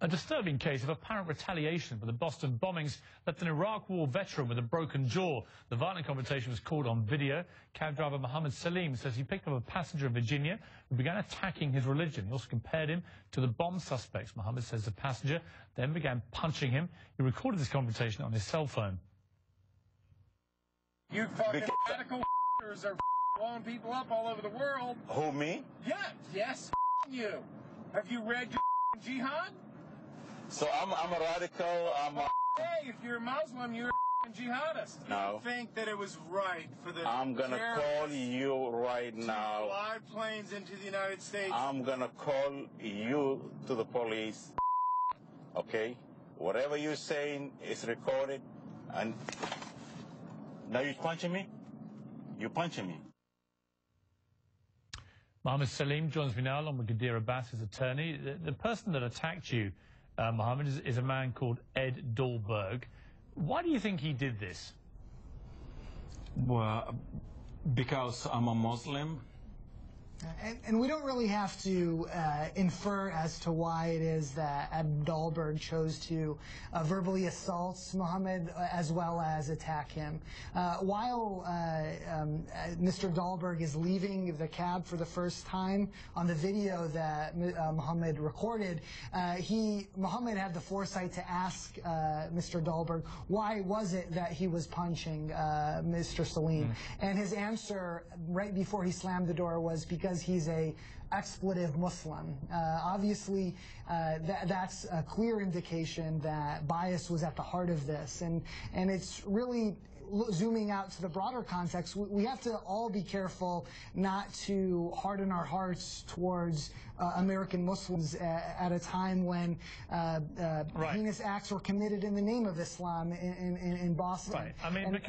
A disturbing case of apparent retaliation for the Boston bombings left an Iraq War veteran with a broken jaw. The violent confrontation was caught on video. Cab driver Mohamed Salim says he picked up a passenger in Virginia who began attacking his religion. He also compared him to the bomb suspects. Mohamed says the passenger then began punching him. He recorded this confrontation on his cell phone. You fucking radical are blowing people up all over the world. Who, me? Yes, you. Have you read your jihad? So I'm a radical. Hey, if you're a Muslim, you're a jihadist. No. You think that it was right for the I'm gonna call you right now. Fly planes into the United States. I'm gonna call you to the police. Okay? Whatever you're saying is recorded. And now you're punching me? You're punching me. Mohamed Salim joins me now along with Qadir Abbas, his attorney. The person that attacked you, Mohamed, is a man called Ed Dahlberg. Why do you think he did this? Well, because I'm a Muslim. And we don't really have to infer as to why it is that Ed Dahlberg chose to verbally assault Mohamed as well as attack him. While Mr. Dahlberg is leaving the cab for the first time, on the video that Mohamed recorded, Mohamed had the foresight to ask Mr. Dahlberg, why was it that he was punching Mr. Salim? And his answer right before he slammed the door was because he's a expletive Muslim. Obviously, that's a clear indication that bias was at the heart of this, and it's really zooming out to the broader context. We have to all be careful not to harden our hearts towards American Muslims at a time when heinous acts were committed in the name of Islam in Boston. Right. I mean,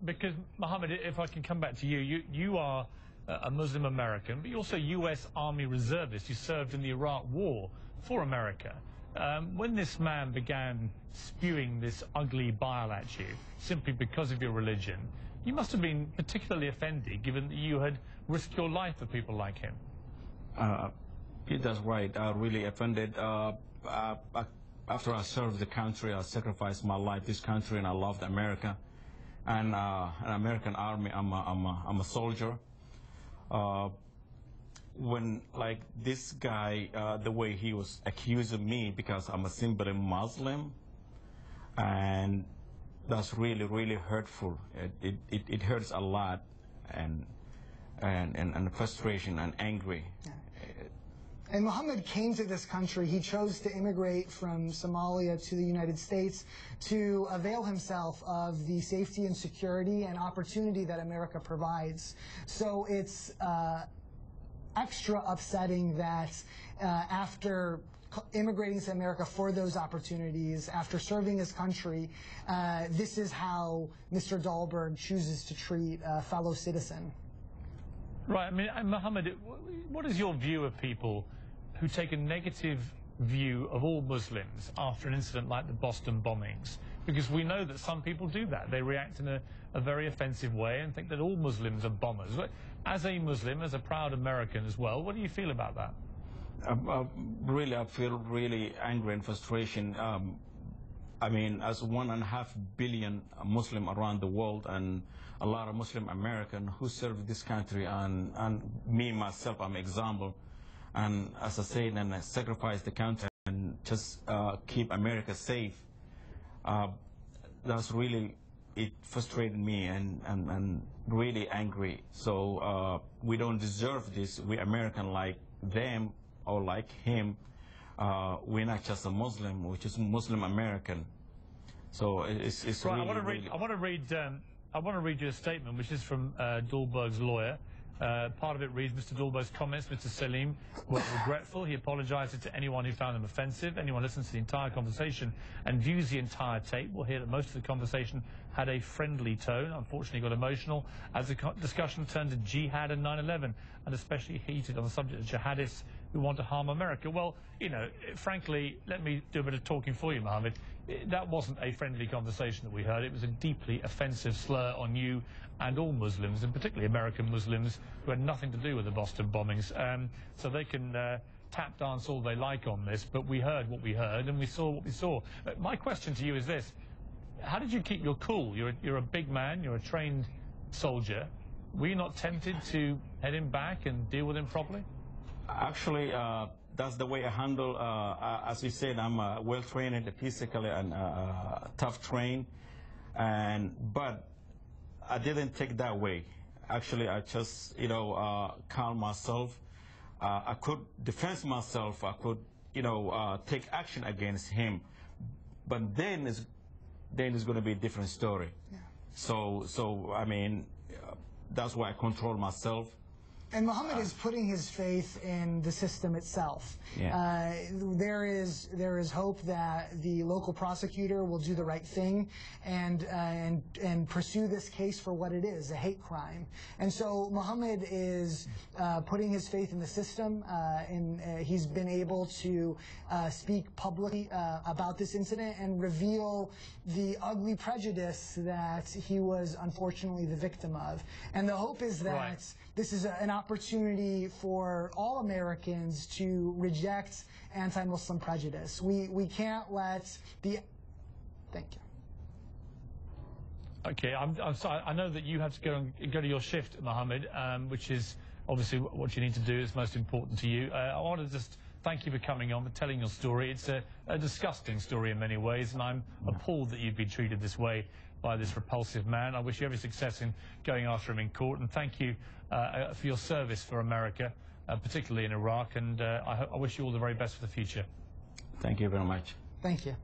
because Mohamed, if I can come back to you, you are a Muslim American, but you're also U.S. Army reservist. You served in the Iraq War for America. When this man began spewing this ugly bile at you simply because of your religion, you must have been particularly offended, given that you had risked your life for people like him. That's right. I really offended. After I served the country, I sacrificed my life, this country, and I loved America. And an American Army, I'm a soldier. When, like, this guy, the way he was accusing me because I'm a simply Muslim, and that's really, really hurtful. It hurts a lot, and frustration and angry. And Mohamed came to this country. He chose to immigrate from Somalia to the United States to avail himself of the safety and security and opportunity that America provides. So it's extra upsetting that after immigrating to America for those opportunities, after serving his country, this is how Mr. Dahlberg chooses to treat a fellow citizen. Right. I mean, Mohamed, what is your view of people who take a negative view of all Muslims after an incident like the Boston bombings? Because we know that some people do that. They react in a very offensive way and think that all Muslims are bombers. As a Muslim, as a proud American as well, what do you feel about that? Really, I feel really angry and frustration. I mean, as 1.5 billion Muslim around the world, and a lot of Muslim American who serve this country, and me myself, I'm an example. And as I said, and I sacrifice the country and just keep America safe. That's really, it frustrated me and really angry. So we don't deserve this. We American like them or like him. We're not just a Muslim, we're just Muslim American. So it's right. really, I want to read you a statement which is from Dahlberg's lawyer. Part of it reads, Mr. Dahlberg's comments, Mr. Salim, were regretful. He apologizes to anyone who found them offensive. Anyone listens to the entire conversation and views the entire tape will hear that most of the conversation had a friendly tone. Unfortunately, got emotional as the discussion turned to jihad and 9/11, and especially heated on the subject of jihadists who want to harm America. Well, you know, frankly, let me do a bit of talking for you, Mohamed. That wasn't a friendly conversation that we heard. It was a deeply offensive slur on you and all Muslims, and particularly American Muslims, who had nothing to do with the Boston bombings. So they can tap dance all they like on this, but we heard what we heard and we saw what we saw. My question to you is this. How did you keep your cool? You're a big man, you're a trained soldier. Were you not tempted to head him back and deal with him properly? Actually, that's the way I handle, as you said, I'm well-trained physically and tough trained, but I didn't take that way. Actually, I just, calm myself. I could defend myself. I could, take action against him. But then it's going to be a different story. Yeah. So I mean, that's why I control myself. And Mohamed is putting his faith in the system itself. Yeah. There is hope that the local prosecutor will do the right thing and pursue this case for what it is, a hate crime. And so Mohamed is putting his faith in the system, and he's been able to speak publicly about this incident and reveal the ugly prejudice that he was unfortunately the victim of. And the hope is that this is an opportunity for all Americans to reject anti-Muslim prejudice. We can't let the... Thank you. Okay, I'm sorry. I know that you have to go to your shift, Mohamed, which is obviously what you need to do is most important to you. I want to just thank you for coming on, for telling your story. It's a disgusting story in many ways, and I'm appalled that you've been treated this way by this repulsive man. I wish you every success in going after him in court, and thank you for your service for America, particularly in Iraq, and I wish you all the very best for the future. Thank you very much. Thank you.